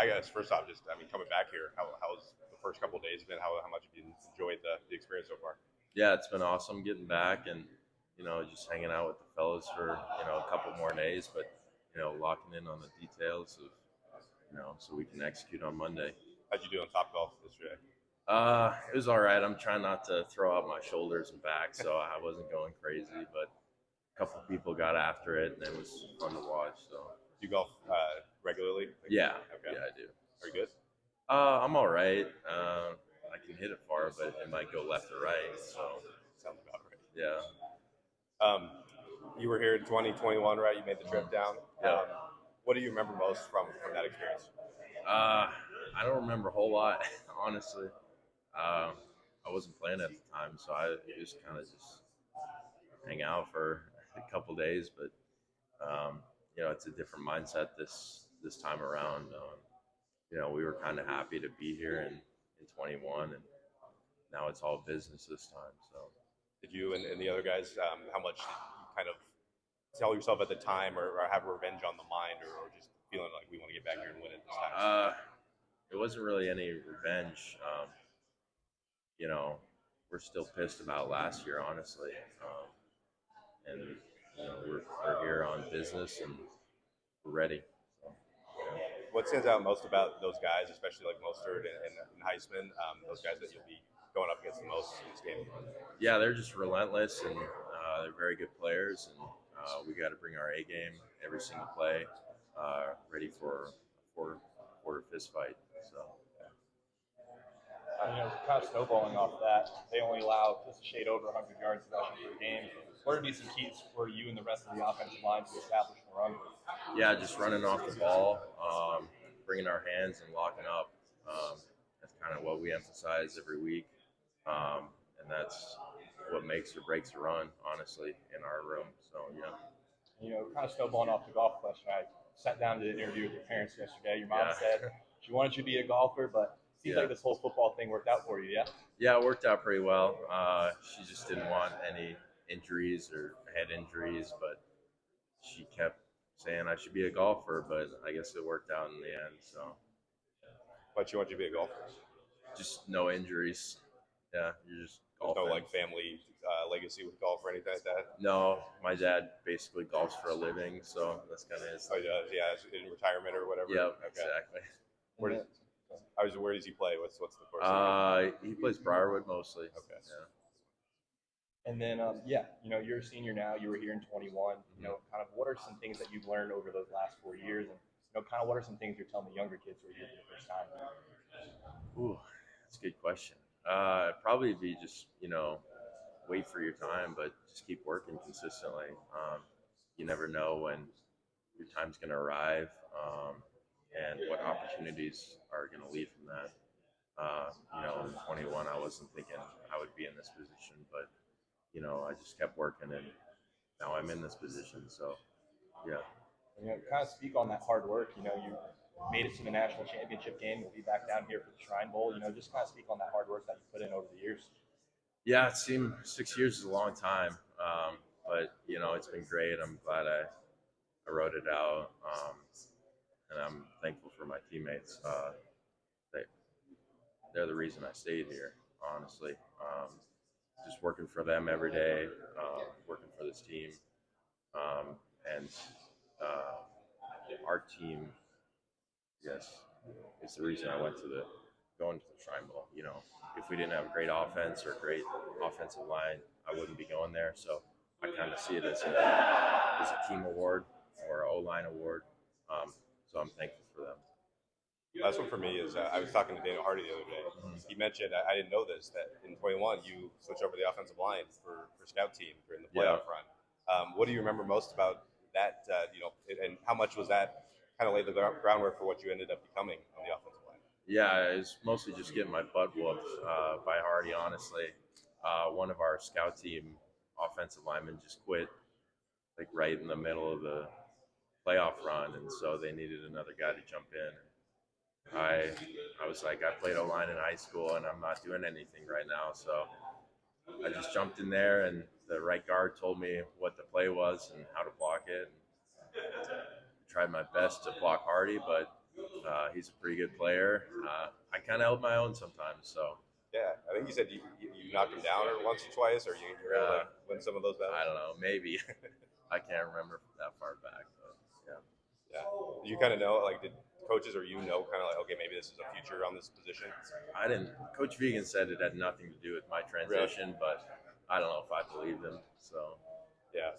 I guess first off, coming back here, how's the first couple of days been? How much have you enjoyed the experience so far? Yeah, it's been awesome getting back and just hanging out with the fellas for a couple more days, but locking in on the details of so we can execute on Monday. How'd you do on Top Golf yesterday? It was all right. I'm trying not to throw out my shoulders and back, so I wasn't going crazy, but a couple people got after it, and it was fun to watch. So Do you golf regularly? yeah, Okay. yeah, I do. Are you good? I'm all right. I can hit it far, but it might go left or right. So Sounds about right. yeah, You were here in 2021, right? You made the trip down. Yeah. What do you remember most from that experience? I don't remember a whole lot, honestly. I wasn't playing at the time, so I just kind of just hang out for a couple days. But it's a different mindset this time around. We were kind of happy to be here in 21, and now it's all business this time. So, Did you and the other guys, how much did you kind of tell yourself at the time, or have revenge on the mind, or just feeling like we want to get back here and win it this time? It wasn't really any revenge. We're still pissed about last year, honestly. And we're here on business and we're ready. So, What stands out most about those guys, especially like Mostert and Heisman, those guys that you'll be going up against the most in this game? yeah, they're just relentless and they're very good players, and we got to bring our A game every single play, ready for a quarter fist fight. So. Kind of snowballing off that, they only allow just a shade over 100 yards rushing per game. What are some keys for you and the rest of the offensive line to establish the run? Yeah, just running off the ball, bringing our hands and locking up. That's kind of what we emphasize every week, and that's what makes or breaks a run, honestly, in our room. So, yeah. Kind of snowballing off the golf question, I sat down to interview with your parents yesterday. Your mom said she wanted you to be a golfer, but seems like this whole football thing worked out for you, yeah? Yeah, it worked out pretty well. She just didn't want any injuries or head injuries, but she kept saying I should be a golfer, but I guess it worked out in the end. So. But she wants you to be a golfer? Just no injuries. Yeah, you're just golfing. There's no like family legacy with golf or anything like that? No, my dad basically golfs for a living, so that's kind of his. Oh, yeah, in retirement or whatever. Yeah, okay. Exactly. Where does he play? What's the course? He plays Briarwood mostly. Okay. Yeah. And then, you're a senior now. You were here in 21. Kind of what are some things that you've learned over those last 4 years, and kind of what are some things you're telling the younger kids who are here for the first time? Ooh, that's a good question. Probably be just wait for your time, but just keep working consistently. You never know when your time's going to arrive, and what opportunities are going to lead from that. In 21, I wasn't thinking I would be in this position, but I just kept working, and now I'm in this position. So, yeah. Kind of speak on that hard work. You made it to the national championship game. We'll be back down here for the Shrine Bowl. Just kind of speak on that hard work that you put in over the years. Yeah, it seemed 6 years is a long time, but it's been great. I'm glad I wrote it out, and I'm thankful for my teammates. They're the reason I stayed here, honestly. Just working for them every day, working for this team, and our team. Yes, it's the reason I went going to the Shrine Bowl. If we didn't have a great offense or a great offensive line, I wouldn't be going there. So I kind of see it as a team award or an O-line award. So I'm thankful for them. Last one for me is I was talking to Daniel Hardy the other day. He mentioned, I didn't know this, that in 21 you switched over to the offensive line for scout team during the playoff run. What do you remember most about that? And how much was that kind of laid the groundwork for what you ended up becoming on the offensive line? Yeah, it was mostly just getting my butt whooped by Hardy, honestly. One of our scout team offensive linemen just quit like right in the middle of the playoff run, and so they needed another guy to jump in. I was like, I played O-line in high school, and I'm not doing anything right now, so I just jumped in there, and the right guard told me what the play was and how to block it. And tried my best to block Hardy, but He's a pretty good player. I kind of held my own sometimes, so. Yeah, I think you said you knocked him down once or twice, or you were able to win some of those battles. I don't know, maybe. I can't remember that far back, but yeah. Yeah, you kind of know, like, did coaches or kind of like, okay, maybe this is a future on this position? I didn't. Coach Vegan said it had nothing to do with my transition, but I don't know if I believed him. So Yeah.